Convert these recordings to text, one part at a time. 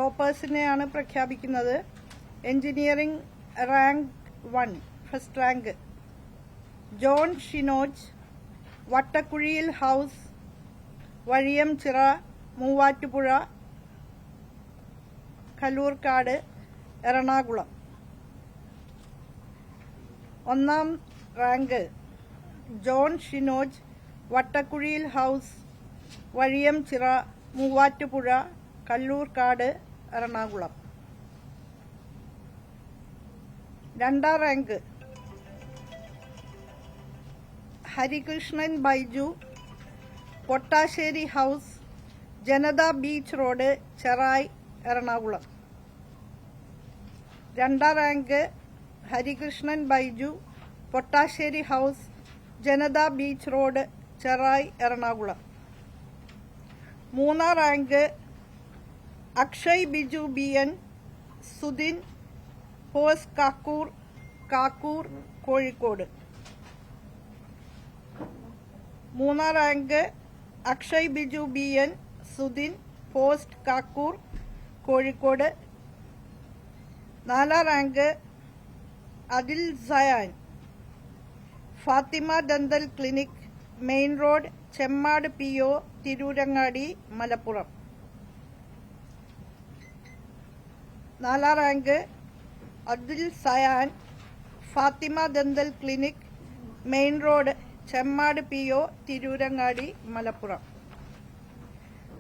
ടോപ്പേഴ്സിനെയാണ് പ്രഖ്യാപിക്കുന്നത്. Engineering rank 1 first rank John Shinoj, Vattakkuzhiyil house, Vazhiyamchira, Muvattupuzha, Kallurkkad, Ernakulam. ഒന്നാം rank John Shinoj, Vattakkuzhiyil house, Vazhiyamchira, Muvattupuzha, Kallurkkad, Ernakulam. രണ്ടാം rank Harikrishnan Baiju, Pottassery house, Janatha beach road, Cherai, Ernakulam. രണ്ടാം rank Harikrishnan Baiju, Pottassery house, Janatha beach road, Cherai, Ernakulam. മൂന്നാം rank Akshay Biju BN, Sudin, post Kakkur, Kozhikode. മൂന്നാം rank Akshay Biju BN, Sudin, post Kakkur, Kozhikode. നാലാം rank Adil Sayan, Fathima dental clinic, main road, Chemmad PO, Tirurangadi, Malappuram. നാലാം rank Adil Sayan, Fathima dental clinic, main road, Chemmad PO, Tirurangadi, Malappuram.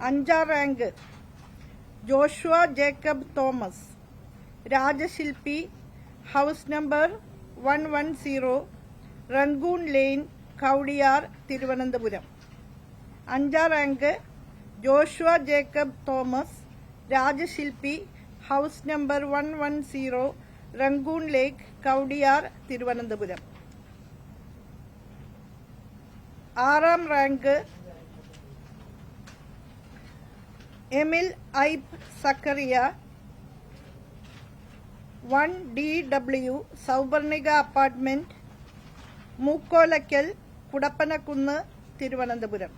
അഞ്ചാം rank Joshua Jacob Thomas, Rajashilpi, house number 110, Rangoon lane, Kowdiar, Thiruvananthapuram. അഞ്ചാം rank Joshua Jacob Thomas, Rajashilpi, house number 110, Rangoon lake, Kowdiar, Thiruvananthapuram. ആറാം rank Emil Aib Zachariah, 1DW, Souparnika apartment, Mukkolakkal, Kudappanakunnu, Thiruvananthapuram.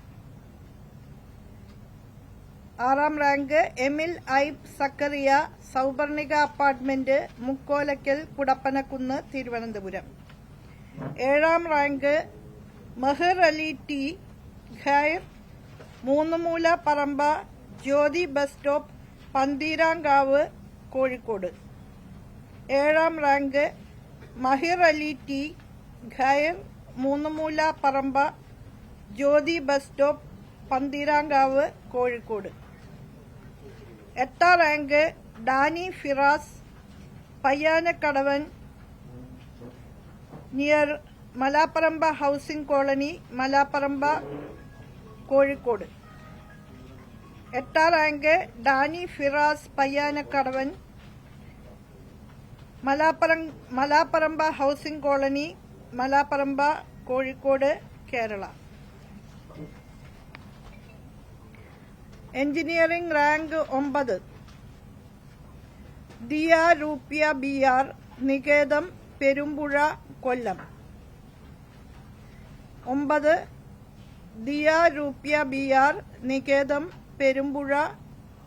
ആറാം rank Emil Aib Zachariah, Souparnika apartment, Mukkolakkal, Kudappanakunnu, Thiruvananthapuram. ഏഴാം rank മെഹർ Ali T, Khair, Moonnumoola Paramba, Jyothi bus stop, Pantheerankavu, Kozhikode. ഏഴാം rank Mahir Ali T, Khair, Moonnumoola Paramba, Jyothi bus stop, Pantheerankavu, Kozhikode. എട്ടാം rank Dani Firas, Payyanakkadavan, near Malaparamba housing colony, Malaparamba, Kozhikode. എട്ടാം rank Dani Firas, Payyanakkadavan, Malaparamba housing colony, Malaparamba, Kozhikode, Kerala. Engineering rank 9 Diya Roopya BR, Niketham, Perumpuzha, Kollam. 9 Diya Roopya BR, Niketham, Perumpuzha,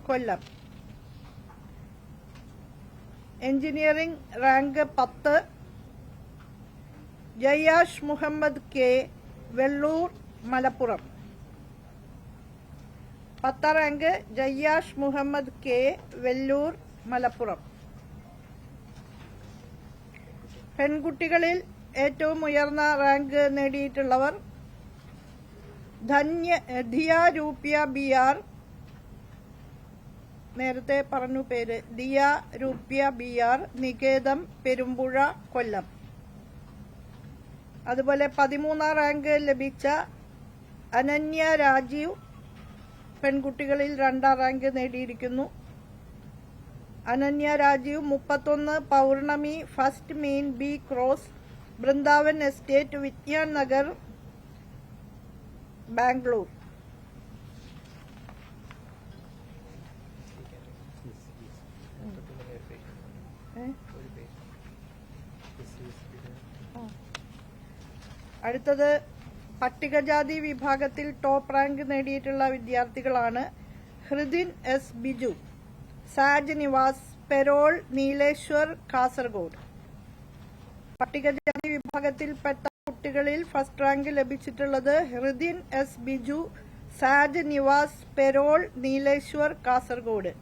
Kollam. Engineering rank 10 Jayyash Muhammad K, Vellur, Malappuram. 10ാം rank ജയ്യാഷ് Muhammad K, Vellore, Malappuram. പെൺകുട്ടികളിൽ ഏറ്റവും ഉയർന്ന rank നേടിയിട്ടുള്ളവർ ധിയ രൂപ്യ BR, നേരത്തെ പറഞ്ഞു പേര്, ദിയ രൂപ്യ BR, നികേതം, പെരുമ്പുഴ, കൊല്ലം. അതുപോലെ 13ാം റാങ്ക് ലഭിച്ച അനന്യ രാജീവ്, പെൺകുട്ടികളിൽ 2ാം റാങ്ക് നേടിയിരിക്കുന്നു. Ananya Rajeev 31 Pournami first main B cross, Brindavan estate, Vijnan Nagar, Bangalore. അടുത്തത് പട്ടികജാതി വിഭാഗത്തിൽ ടോപ്പ് റാങ്ക് നേടിയിട്ടുള്ള വിദ്യാർത്ഥികളാണ്. ഹൃദിൻ S ബിജു, സാജ് നിവാസ് പെരോൾ നീലേശ്വർ കാസർഗോഡ്. പട്ടികജാതി വിഭാഗത്തിൽപ്പെട്ട കുട്ടികളിൽ ഫസ്റ്റ് റാങ്ക് ലഭിച്ചിട്ടുള്ളത് ഹൃദിൻ എസ് ബിജു, സാജ് നിവാസ് പെരോൾ നീലേശ്വർ കാസർഗോഡ്.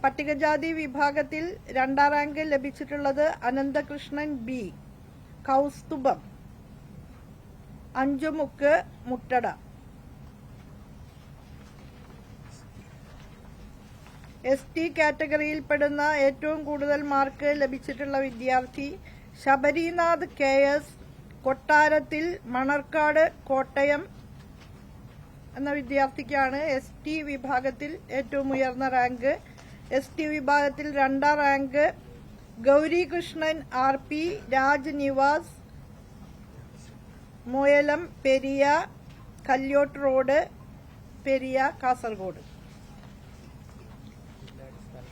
പട്ടികജാതി വിഭാഗത്തിൽ രണ്ടാം റാങ്ക് ലഭിച്ചിട്ടുള്ളത് അനന്തകൃഷ്ണൻ ബി, കൗസ്തുഭം, അഞ്ചുമുക്ക്, മുട്ടട. ST കാറ്റഗറിയിൽപ്പെടുന്ന ഏറ്റവും കൂടുതൽ മാർക്ക് ലഭിച്ചിട്ടുള്ള വിദ്യാർത്ഥി ശബരിനാഥ് KS, കൊട്ടാരത്തിൽ, മണർക്കാട്, കോട്ടയം എന്ന വിദ്യാർത്ഥിക്കാണ് ST വിഭാഗത്തിൽ ഏറ്റവും ഉയർന്ന റാങ്ക്. ST വിഭാഗത്തിൽ രണ്ടാം rank Gaurikrishnan RP, Raj Nivas, Moyalam, Periya, Kalliyot road, Periya, Kasaragod.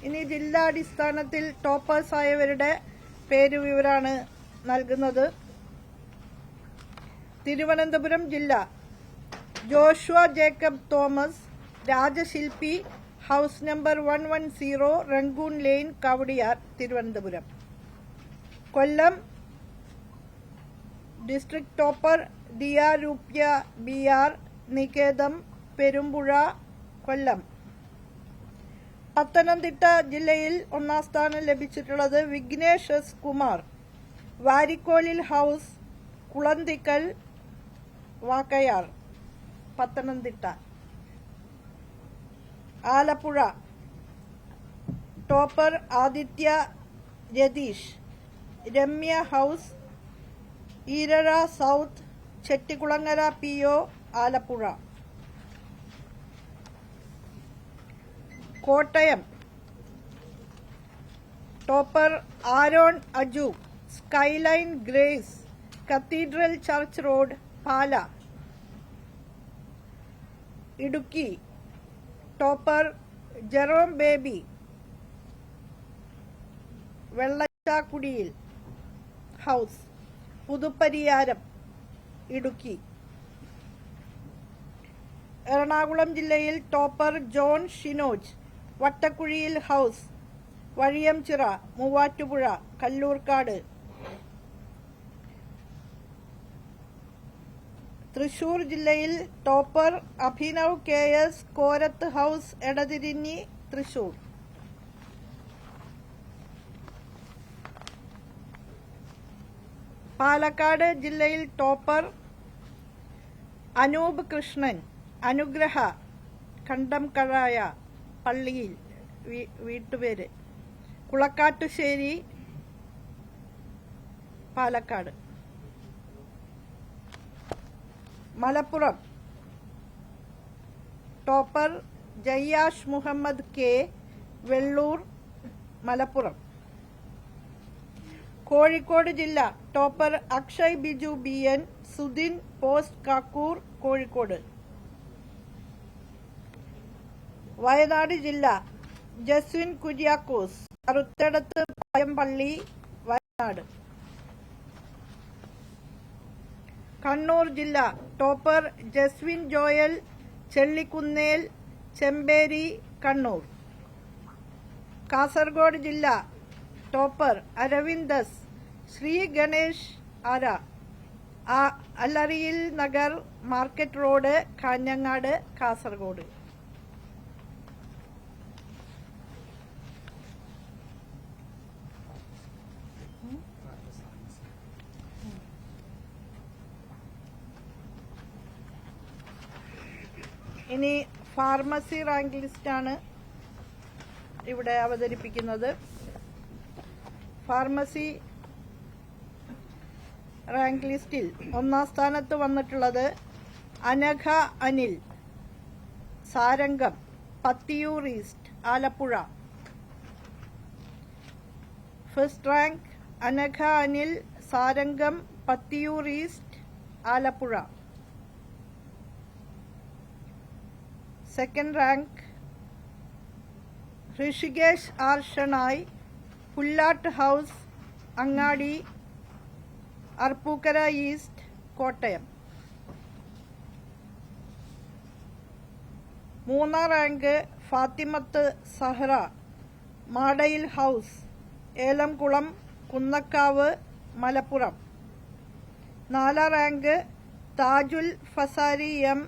ഇനി ജില്ലാടിസ്ഥാനത്തിൽ ടോപ്പേഴ്സ് ആയവരുടെ പേര് വിവരാണ് നൽകുന്നത്. തിരുവനന്തപുരം ജില്ല Joshua Jacob Thomas, Rajashilpi, house number 110, Rangoon lane, Kowdiar, Thiruvananthapuram. Kollam district topper Diya Roopya BR, Niketham, Perumpuzha, Kollam. Pathanamthitta ജില്ലയിൽ ഒന്നാം സ്ഥാനം ലഭിച്ചിട്ടുള്ളത് Vignesh S Kumar, Varikkolil house, Kulanthikkal, Vakayar, Pathanamthitta. Alappuzha topper Aditya Ratheesh, Ramya house, Eerazha south, Chettikulangara PO, Alappuzha. Kottayam topper Aaron Aju, skyline grace, cathedral church road, Pala. Idukki topper Jerome Baby, Vellachakkudiyil house, Puthupariyaram, Idukki. Ernakulam ജില്ലയിൽ topper John Shinoj, Vattakkuzhiyil house, Vazhiyamchira, Muvattupuzha, Kallurkkad. Thrissur ജില്ലയിൽ topper Abhinav KS, Korath house, Edathirinji, Thrissur. Palakkad ജില്ലയിൽ topper Anoop Krishnan, Anugraha, Kandamkazhaya പള്ളിയിൽ, വീട്ടുപേര്, Kulakkattussery, Palakkad. Malappuram topper Jayyash Muhammad K, Vellur, Malappuram. Kozhikode ജില്ല topper Akshay Biju BN, Sudin, post Kakkur, Kozhikode. Wayanad ജില്ല ജസ്വിൻ കുര്യാക്കോസ്, അറുത്തടത്ത് പായമ്പള്ളി, വയനാട്. കണ്ണൂർ ജില്ല ടോപ്പർ ജസ്വിൻ ജോയൽ, ചെള്ളിക്കുന്നേൽ, ചെമ്പേരി, കണ്ണൂർ. കാസർഗോഡ് ജില്ല topper അരവിന്ദസ്, Shri Ganesh ആര, അല്ലറിയിൽ നഗർ, മാർക്കറ്റ് റോഡ്, കാഞ്ഞങ്ങാട്, കാസർഗോഡ്. ഇനി ഫാർമസി റാങ്ക് ലിസ്റ്റാണ് ഇവിടെ അവതരിപ്പിക്കുന്നത്. ഫാർമസി റാങ്ക് ലിസ്റ്റിൽ ഒന്നാം സ്ഥാനത്ത് വന്നിട്ടുള്ളത് Anagha Anil, Sarangam, Pathiyoor east, Alappuzha. First rank Anagha Anil, Sarangam, Pathiyoor east, Alappuzha. Second rank Rishikesh R Shenoy, Pullattu house, Angadi, Arpookara east, Kottayam. മൂന്നാം റാങ്ക് ഫാത്തിമത്ത് സഹ്റ മാടയിൽ ഹൌസ് ഏലംകുളം കുന്നക്കാവ് മലപ്പുറം. 4ാം rank Thajul Fasari M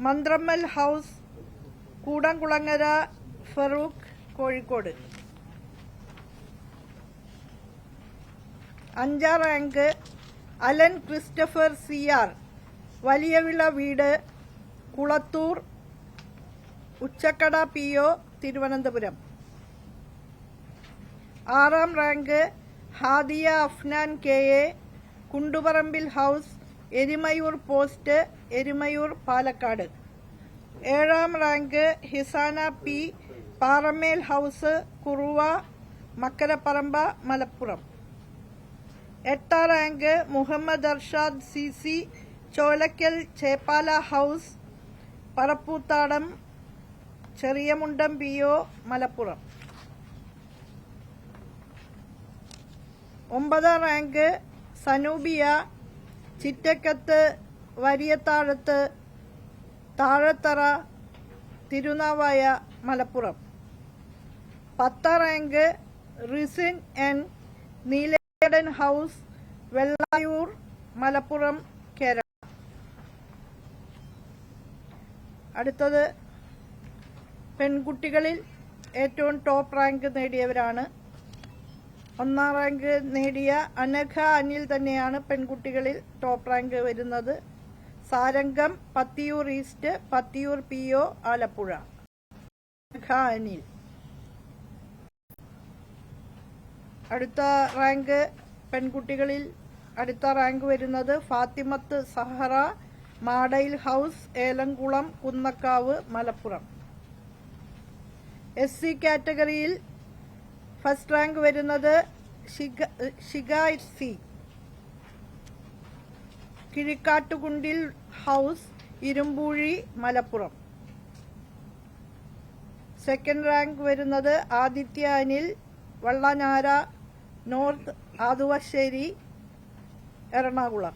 Manthrammal house Koodamkulangara Farook Kozhikode. 5ാം rank Alan Christopher CR Valiyavila വീട് കുളത്തൂർ ഉച്ചക്കട PO തിരുവനന്തപുരം. 6ാം rank Hadiya Afnan KA Kundupparambil house Erumayur post Erumayur Palakkad. 7ാം rank Hisana P Paramel house Kuruva Makkaraparamba Malappuram. 8ാം rank Muhammad Arshad CC Cholakkal Cheppala house Parappoothadam Cheriyamundam PO Malappuram. 9ാം റാങ്ക് സനൂബിയ ചിറ്റക്കത്ത് വരിയത്താഴത്ത് താഴത്തറ തിരുനാവായ മലപ്പുറം. 10ാം rank Risin N Neeladan house Vellayur Malappuram Kerala. അടുത്തത് പെൺകുട്ടികളിൽ ഏറ്റവും ടോപ്പ് റാങ്ക് നേടിയവരാണ്. 1ാം റാങ്ക് നേടിയ അനഘ അനിൽ തന്നെയാണ് പെൺകുട്ടികളിൽ ടോപ്പ് റാങ്ക് വരുന്നത്. Sarangam Pathiyoor east Pathiyoor PO Alappuzha. അനഘ അനിൽ. അടുത്ത റാങ്ക് പെൺകുട്ടികളിൽ അടുത്ത റാങ്ക് വരുന്നത് ഫാത്തിമത്ത് സഹറ മാടയിൽ ഹൌസ് ഏലംകുളം കുന്നക്കാവ് മലപ്പുറം. SC കാറ്റഗറിയിൽ ഫസ്റ്റ് റാങ്ക് വരുന്നത് Shiga C Kizhikkattukundil house Irumbuzhi Malappuram. Second rank വരുന്നത് ആദിത്യ അനിൽ വള്ളനാര നോർത്ത് ആതുവശ്ശേരി എറണാകുളം.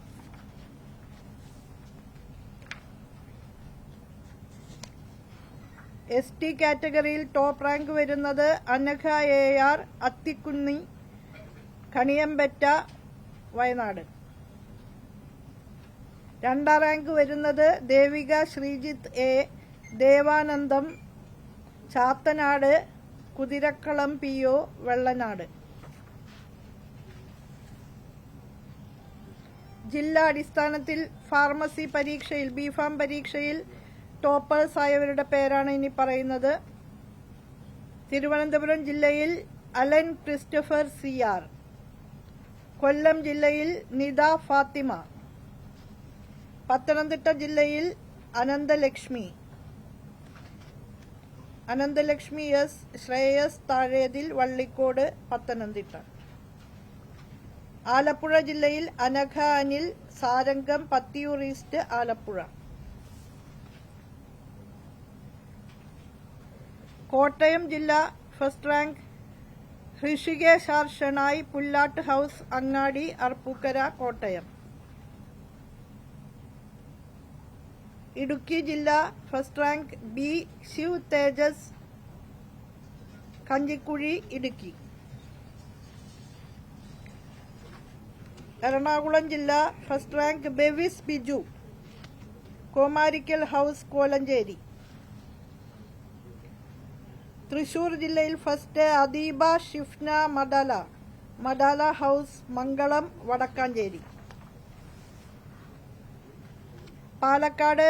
ST കാറ്റഗറിയിൽ ടോപ്പ് റാങ്ക് വരുന്നത് അനഘ AR അത്തിക്കുന്നി കണിയമ്പറ്റ വയനാട്. 2ാം റാങ്ക് വരുന്നത് ദേവിക ശ്രീജിത്ത് A ദേവാനന്ദം ചാത്തനാട് കുതിരക്കളം PO വെള്ളനാട്. ജില്ലാ അടിസ്ഥാനത്തിൽ ഫാർമസി പരീക്ഷയിൽ B.Pharm പരീക്ഷയിൽ ടോപ്പേഴ്സ് ആയവരുടെ പേരാണ് ഇനി പറയുന്നത്. തിരുവനന്തപുരം ജില്ലയിൽ അലൻ ക്രിസ്റ്റഫർ CR, കൊല്ലം ജില്ലയിൽ നിദ ഫാത്തിമ, പത്തനംതിട്ട ജില്ലയിൽ അനന്തലക്ഷ്മി S ശ്രേയസ് താഴേതിൽ വള്ളിക്കോട് പത്തനംതിട്ട. ആലപ്പുഴ ജില്ലയിൽ അനഘ അനിൽ സാരംഗം പത്തിയൂർ ഈസ്റ്റ് ആലപ്പുഴ. കോട്ടയം ജില്ല first rank Hrishikesh R Shenoy Pullattu house Angadi Arpookara Kottayam. Idukki ജില്ല first rank B Shiv Thejas Kanjikuzhi Idukki. Ernakulam ജില്ല first rank Bevis Biju Komarikkal house Kolenchery. Thrissur ജില്ലയിൽ first Adeeba Shifna Madala house Mangalam Vadakkanchery. Palakkad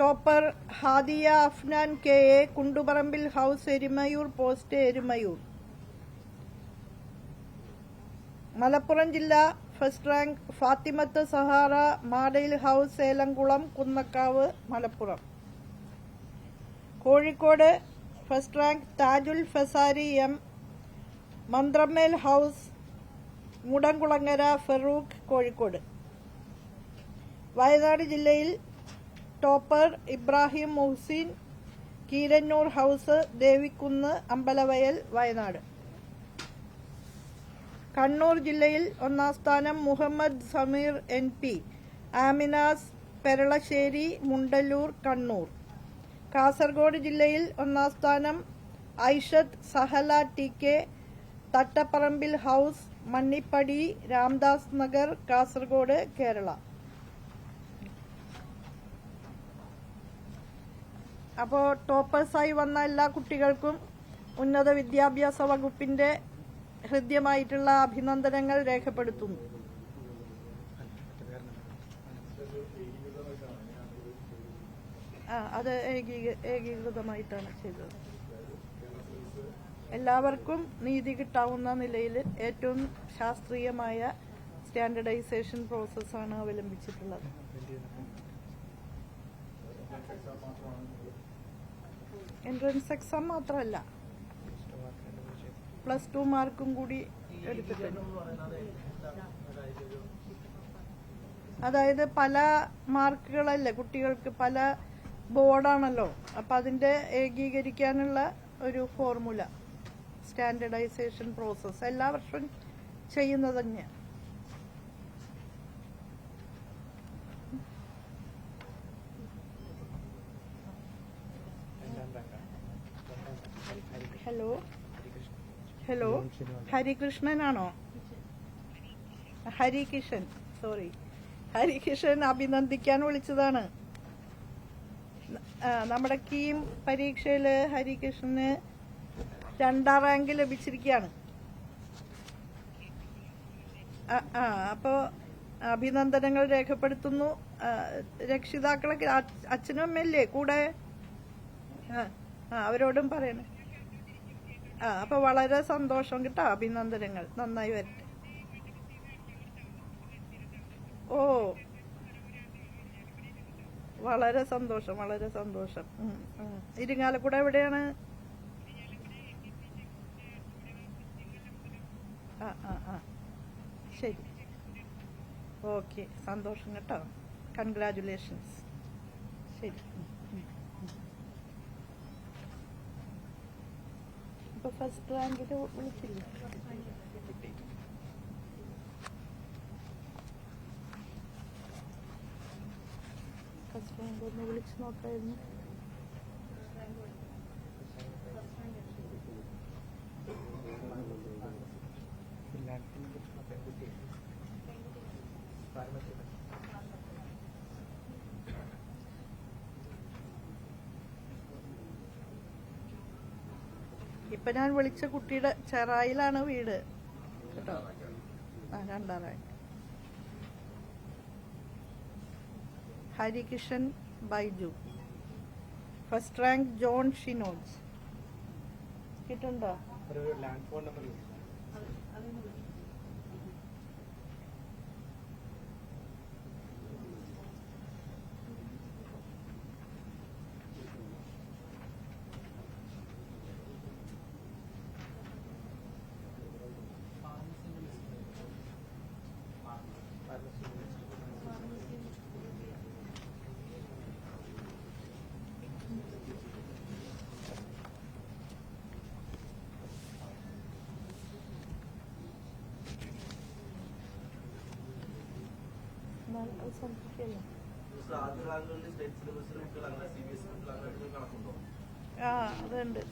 topper Hadiya Afnan KA Kundupparambil house Erumayur post Erumayur. Malappuram ജില്ല first rank Fathimath Sahara Madayil house Elamkulam Kunnakkavu Malappuram. Kozhikode first rank Thajul ഫസാരി M മന്ത്രമ്മേൽ house മുടംകുളങ്ങര Farooq Kozhikode. Wayanad ജില്ലയിൽ ടോപ്പർ ഇബ്രാഹിം മുഹ്സിൻ കീരന്നൂർ ഹൌസ് ദേവിക്കുന്ന് അമ്പലവയൽ വയനാട്. കണ്ണൂർ ജില്ലയിൽ 1ാം സ്ഥാനം മുഹമ്മദ് സമീർ NP ആമിനാസ് പെരളശ്ശേരി മുണ്ടല്ലൂർ കണ്ണൂർ. കാസർഗോഡ് ജില്ലയിൽ ഒന്നാം സ്ഥാനം ഐഷത്ത് സഹല TK, തട്ടപ്പറമ്പിൽ ഹൗസ്, മണ്ണിപ്പടി, രാംദാസ് നഗർ, കാസർഗോഡ്, കേരള. അപ്പോൾ ടോപ്പേഴ്സായി വന്ന എല്ലാ കുട്ടികൾക്കും ഉന്നത വിദ്യാഭ്യാസ വകുപ്പിന്റെ ഹൃദ്യമായിട്ടുള്ള അഭിനന്ദനങ്ങൾ രേഖപ്പെടുത്തുന്നു. അത് ഏകീകൃതമായിട്ടാണ് ചെയ്തത്. എല്ലാവർക്കും നീതി കിട്ടാവുന്ന നിലയിൽ ഏറ്റവും ശാസ്ത്രീയമായ സ്റ്റാൻഡർഡൈസേഷൻ പ്രോസസ്സാണ് അവലംബിച്ചിട്ടുള്ളത്. എൻട്രൻസ് എക്സാം മാത്രമല്ല, +2 മാർക്കും കൂടി എടുത്തിട്ടുണ്ട്. അതായത് പല മാർക്കുകളല്ലേ കുട്ടികൾക്ക്, പല ബോർഡാണല്ലോ, അപ്പൊ അതിന്റെ ഏകീകരിക്കാനുള്ള ഒരു ഫോർമുല, സ്റ്റാൻഡർഡൈസേഷൻ പ്രോസസ് എല്ലാ വർഷവും ചെയ്യുന്നത് തന്നെയാണ്. ഹലോ ഹരികൃഷ്ണനാണോ? ഹരികിഷൻ, സോറി, ഹരികിഷൻ അഭിനന്ദിക്കാൻ വിളിച്ചതാണ്. നമ്മുടെ കീം പരീക്ഷയില് ഹരികൃഷ്ണന് 2ാം റാങ്ക് ലഭിച്ചിരിക്കുകയാണ്. അപ്പോ അഭിനന്ദനങ്ങൾ രേഖപ്പെടുത്തുന്നു. രക്ഷിതാക്കളൊക്കെ അച്ഛനും അമ്മയല്ലേ കൂടെ? അവരോടും പറയണേ. അപ്പൊ വളരെ സന്തോഷം കേട്ടോ. അഭിനന്ദനങ്ങൾ, നന്നായി വരട്ടെ. ഓ, വളരെ സന്തോഷം, വളരെ സന്തോഷം. ഇരിങ്ങാലക്കുട എവിടെയാണ്? ശരി, ഓക്കെ, സന്തോഷം കേട്ടോ. കൺഗ്രാജുലേഷൻസ്. ശരി. ഇപ്പൊ ഫസ്റ്റ് റാങ്കിൽ വിളിച്ചില്ലേ? ഫസ്റ്റ് റാങ്ക് ഒന്ന് വിളിച്ചു നോക്കായിരുന്നു. ഇപ്പൊ ഞാൻ വിളിച്ച കുട്ടിയുടെ ചെറായിലാണ് വീട് കേട്ടോ. 2ാം rank Harikishan Baiju. First rank John Shinoj. കിട്ടുണ്ടോ? അതുണ്ട്.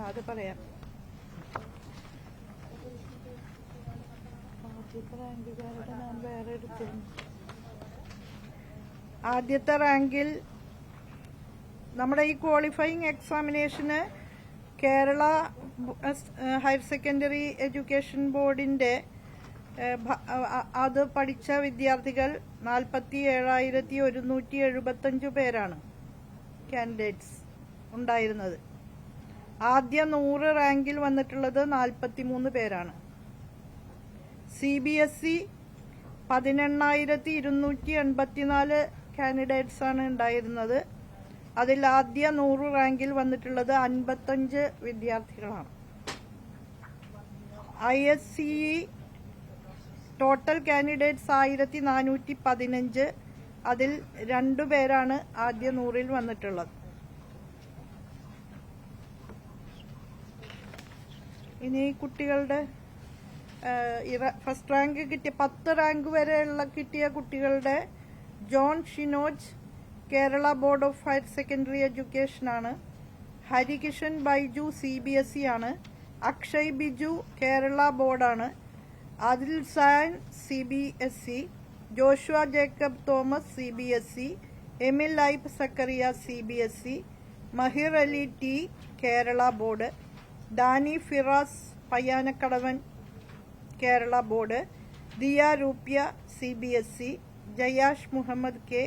അത് പറയാം. ആദ്യത്തെ റാങ്കിൽ നമ്മുടെ ഈ ക്വാളിഫയിങ് എക്സാമിനേഷന് കേരള ഹയർ സെക്കൻഡറി എഡ്യൂക്കേഷൻ ബോർഡിന്റെ അത് പഠിച്ച വിദ്യാർത്ഥികൾ 47,175 പേരാണ് കാൻഡിഡേറ്റ്സ് ഉണ്ടായിരുന്നത്. ആദ്യ 100 റാങ്കിൽ വന്നിട്ടുള്ളത് 43 പേരാണ്. CBSE 18,284 കാൻഡിഡേറ്റ്സ് ആണ് ഉണ്ടായിരുന്നത്. അതിൽ ആദ്യ 100 റാങ്കിൽ വന്നിട്ടുള്ളത് 55 വിദ്യാർത്ഥികളാണ്. ISCE total candidates 1,415. അതിൽ 2 പേരാണ് ആദ്യ 100ൽ വന്നിട്ടുള്ളത്. ഇനി കുട്ടികളുടെ ഫസ്റ്റ് റാങ്ക് കിട്ടിയ 10 റാങ്ക് വരെയുള്ള കിട്ടിയ കുട്ടികളുടെ John Shinoj Kerala board of higher secondary education ആണ്. ഹരികിഷൻ ബൈജു CBSE ആണ്. അക്ഷയ് ബിജു കേരള ബോർഡാണ്. Adil San CBSE, Joshua Jacob Thomas CBSE, Emil Aib Zachariah CBSE, Mahir Ali T Kerala board, Dani Firas Payyanakkadavan Kerala board, Diya Roopya CBSE, Jayash Muhammad K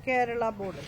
Kerala board.